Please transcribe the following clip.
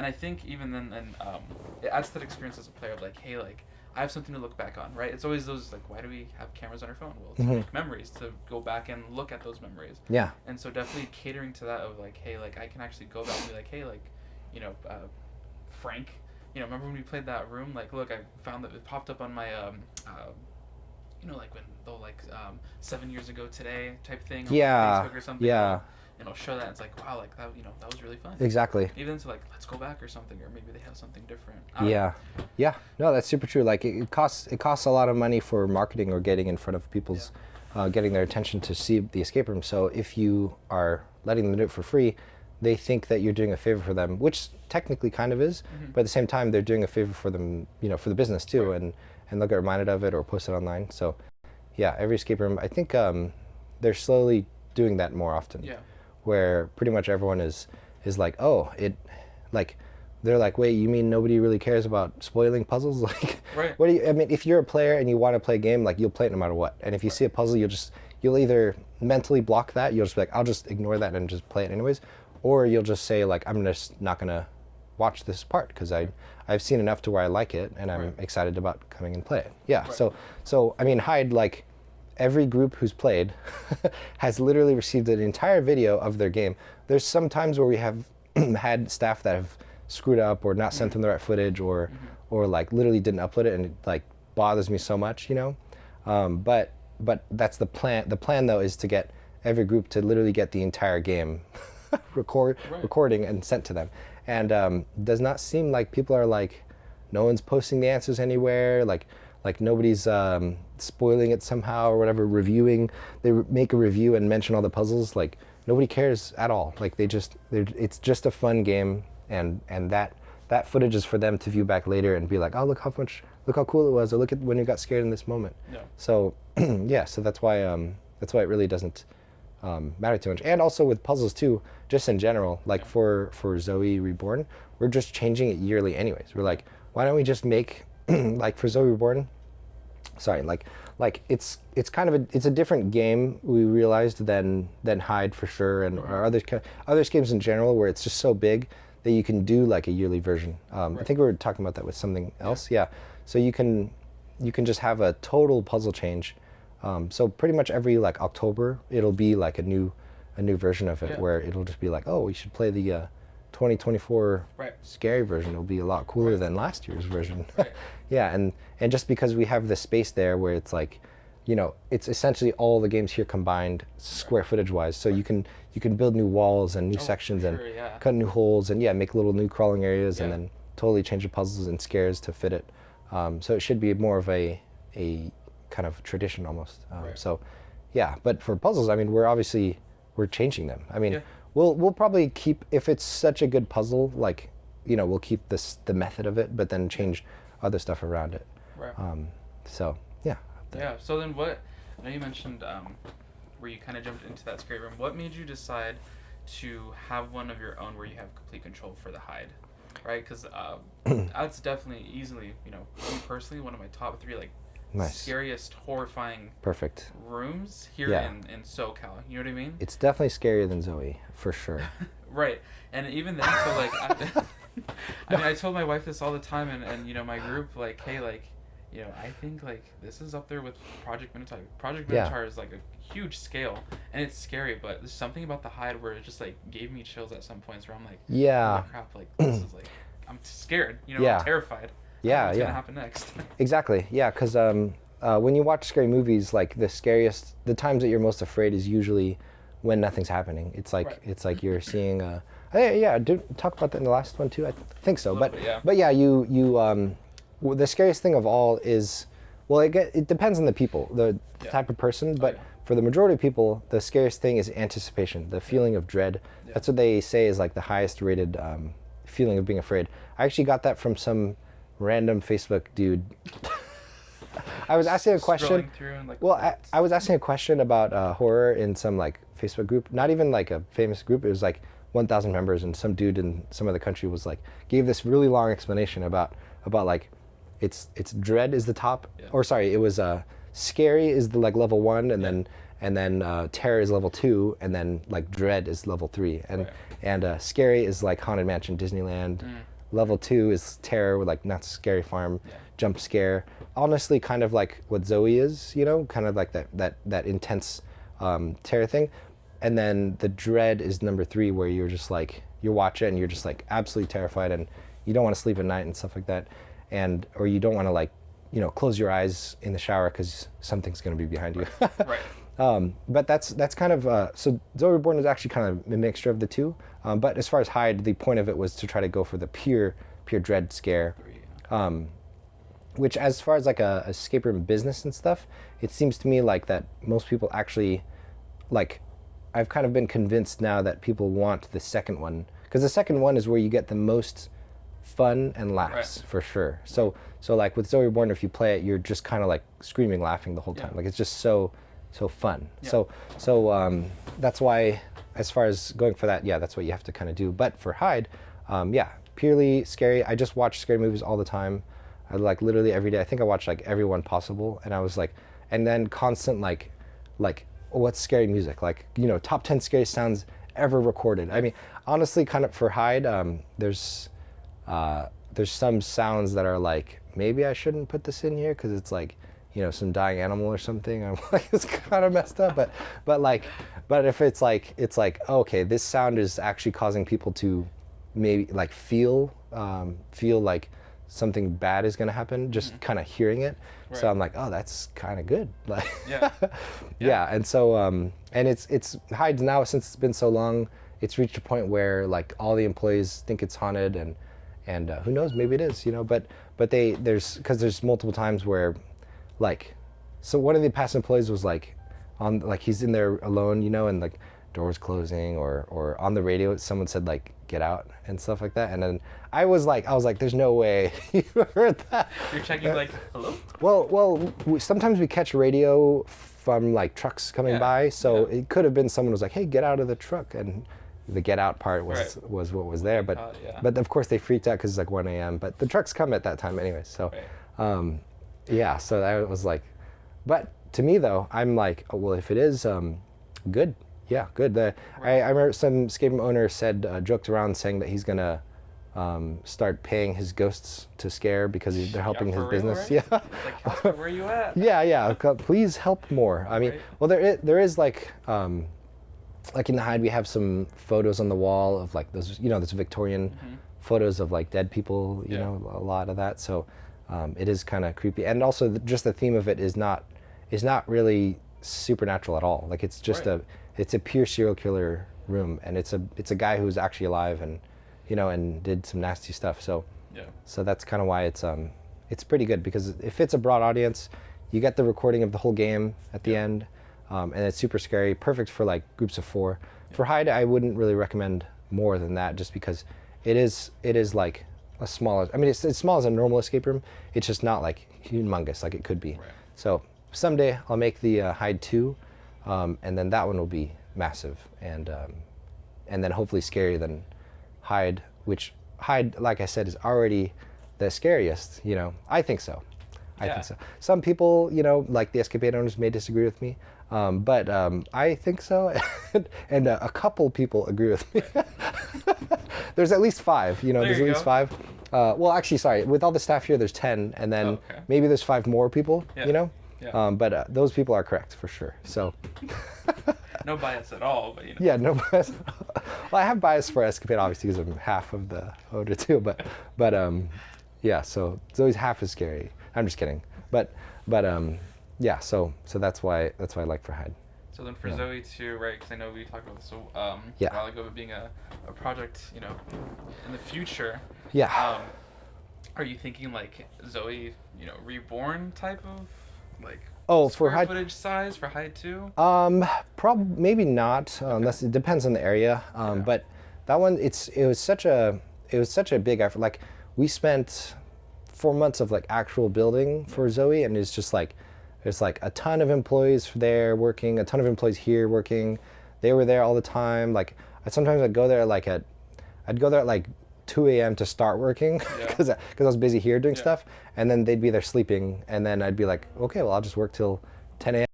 I think even then, it adds to that experience as a player of like, hey, like I have something to look back on, right? It's always those like, why do we have cameras on our phone? Well, to make memories, to go back and look at those memories. Yeah. And so definitely catering to that of like, hey, like I can actually go back and be like, hey, like, Frank, remember when we played that room? Like, look, I found that it popped up on my like when they'll like 7 years ago today type thing on Facebook or something. Yeah. And I'll show that. It's like, wow, like that, that was really fun. Exactly. Even to like, let's go back or something, or maybe they have something different. Yeah. No, that's super true. Like it costs a lot of money for marketing or getting in front of people's, getting their attention to see the escape room. So if you are letting them do it for free, they think that you're doing a favor for them, which technically kind of is, but at the same time, they're doing a favor for them, for the business too, and they'll get reminded of it or post it online. So yeah, every escape room, I think they're slowly doing that more often. Yeah. Where pretty much everyone is like, oh, they're like, wait, you mean nobody really cares about spoiling puzzles? Like, right. What do you? I mean, if you're a player and you want to play a game, like you'll play it no matter what. And if you see a puzzle, you'll either mentally block that, you'll just be like, I'll just ignore that and just play it anyways, or you'll just say like, I'm just not gonna watch this part because I've seen enough to where I like it and I'm excited about coming and play it. Yeah. Right. So I mean, Hyde, like every group who's played has literally received an entire video of their game. There's some times where we have had staff that have screwed up or not sent them the right footage or like literally didn't upload it, and it like bothers me so much, but that's the plan. The plan though is to get every group to literally get the entire game recording and sent to them. And does not seem like people are like, no one's posting the answers anywhere, like nobody's spoiling it somehow or whatever, reviewing. They make a review and mention all the puzzles. Like nobody cares at all. Like it's just a fun game, and that footage is for them to view back later and be like, oh, look how cool it was, or look at when you got scared in this moment. Yeah. So so that's why it really doesn't matter too much. And also with puzzles too, just in general, like for Zoe Reborn, we're just changing it yearly anyways. We're like, why don't we just make like for Zoe Reborn, like it's kind of it's a different game, we realized, than Hyde for sure, and our other games in general, where it's just so big that you can do like a yearly version. I think we were talking about that with something else. Yeah. So you can just have a total puzzle change. So pretty much every like October, it'll be like a new version of it, where it'll just be like, oh, we should play the 2024 scary version. It'll be a lot cooler than last year's version. Yeah, and just because we have the space there where it's like, it's essentially all the games here combined square footage wise. So you can build new walls and new sections and cut new holes and make little new crawling areas and then totally change the puzzles and scares to fit it. So it should be more of a kind of tradition almost. So yeah, but for puzzles, I mean, we're changing them. I mean, we'll probably keep, if it's such a good puzzle, like, we'll keep the method of it, but then change other stuff around it. Right. So yeah. Yeah. So then what? I know you mentioned where you kind of jumped into that scary room. What made you decide to have one of your own where you have complete control for the Hyde? Right? Because that's definitely easily, me personally, one of my top 3 like scariest, horrifying rooms here in SoCal. You know what I mean? It's definitely scarier than Zoe, for sure. Right. And even then, so like, I mean, I told my wife this all the time, and my group, like, hey, like, I think like this is up there with Project Minotaur. Project Minotaur is like a huge scale, and it's scary, but there's something about the Hyde where it just like gave me chills at some points where I'm like, holy crap, like this is like, I'm scared, I'm terrified. What's gonna happen next? Exactly. Yeah, because when you watch scary movies, like the times that you're most afraid is usually when nothing's happening. It's like you're seeing. Did talk about that in the last one too? I think so. But you the scariest thing of all is, well, it depends on the people, the type of person, but for the majority of people, the scariest thing is anticipation, the feeling of dread. That's what they say is like the highest rated feeling of being afraid. I actually got that from some random Facebook dude. I was asking a question. I was asking a question about horror in some like Facebook group, not even like a famous group. It was like 1,000 members, and some dude in some other country was like, gave this really long explanation about like, it's dread is the top, or sorry, it was scary is the like level 1, and then terror is level 2, and then like dread is level 3, and scary is like Haunted Mansion, Disneyland, Level 2 is terror, with like not scary farm, Yeah. jump scare. Honestly, kind of like what Zoe is, kind of like that intense terror thing. And then the dread is number 3, where you're just like, you watch it and you're just like absolutely terrified, and you don't want to sleep at night and stuff like that, and or you don't want to like, close your eyes in the shower because something's going to be behind you. Right. But that's kind of so Zoe Reborn is actually kind of a mixture of the two. But as far as Hyde, the point of it was to try to go for the pure dread scare, which, as far as like a escape room business and stuff, it seems to me like that most people actually like. I've kind of been convinced now that people want the second one, because the second one is where you get the most fun and laughs, Right. for sure. So like with Zoe Reborn, if you play it, you're just kind of like screaming, laughing the whole time. Yeah. Like it's just so fun. Yeah. So that's why, as far as going for that, yeah, that's what you have to kind of do. But for Hyde, yeah, purely scary. I just watch scary movies all the time. I like literally every day. I think I watch like every one possible, and I was like, and then constant like what's scary music, like top 10 scariest sounds ever recorded. I mean, honestly, kind of for Hyde, there's some sounds that are like, maybe I shouldn't put this in here because it's like, some dying animal or something. I'm like, it's kind of messed up, but if it's like, okay, this sound is actually causing people to maybe like feel like something bad is going to happen, just kind of hearing it. Right. So I'm like, oh, that's kind of good. Like, yeah. And so, and it's Hyde now, since it's been so long, it's reached a point where like all the employees think it's haunted, and who knows, maybe it is, but there's multiple times where, like, so one of the past employees was like, he's in there alone, and like doors closing, or on the radio someone said like, get out and stuff like that, and then I was like, there's no way you heard that. You're checking like, hello? Well, sometimes we catch radio from like trucks coming by, so it could have been someone was like, hey, get out of the truck, and the get out part was what was there, but of course they freaked out because it's like 1 a.m. But the trucks come at that time anyway, so yeah, so that was like, but to me though, I'm like, oh, well, if it is good. Yeah, good. I remember some escape room owner said, joked around saying that he's gonna start paying his ghosts to scare because they're helping his business. Right? Yeah. Like, Casper, where are you at? Yeah. Please help more. I mean, well, there is like in the Hyde, we have some photos on the wall of like those, those Victorian photos of like dead people. You know, a lot of that. So it is kind of creepy, and also just the theme of it is not really supernatural at all. Like it's just it's a pure serial killer room, and it's a guy who's actually alive, and and did some nasty stuff. So that's kind of why it's pretty good, because it fits a broad audience. You get the recording of the whole game at the end, and it's super scary, perfect for like groups of 4. For Hyde, I wouldn't really recommend more than that, just because it is like a smaller. I mean, it's as small as a normal escape room. It's just not like humongous like it could be. Right. So someday I'll make the Hyde 2. And then that one will be massive, and then hopefully scarier than Hyde, which Hyde, like I said, is already the scariest. I think so. I think so. Some people, like the Escapade owners, may disagree with me, but I think so, and a couple people agree with me. There's at least 5. There's at least 5. Well, actually, sorry. With all the staff here, there's 10, and then maybe there's 5 more people. Yeah. But those people are correct for sure. So no bias at all, but Yeah, no bias. Well, I have bias for Escapade, obviously, because I'm half of the owner too. But yeah. So Zoe's half as scary. I'm just kidding. But yeah. So that's why I like for Hyde. So then for Zoe too, right? Because I know we talked about this a while ago, being a project, in the future. Yeah. Are you thinking like Zoe, Reborn type of like for Hyde footage size for Hyde 2? Maybe not, unless it depends on the area. But that one, it was such a big effort. Like we spent 4 months of like actual building for Zoe, and it's just like there's like a ton of employees there working, a ton of employees here working. They were there all the time. Like sometimes I'd go there at like 2 a.m. to start working because I was busy here doing stuff, and then they'd be there sleeping, and then I'd be like, okay, well, I'll just work till 10 a.m.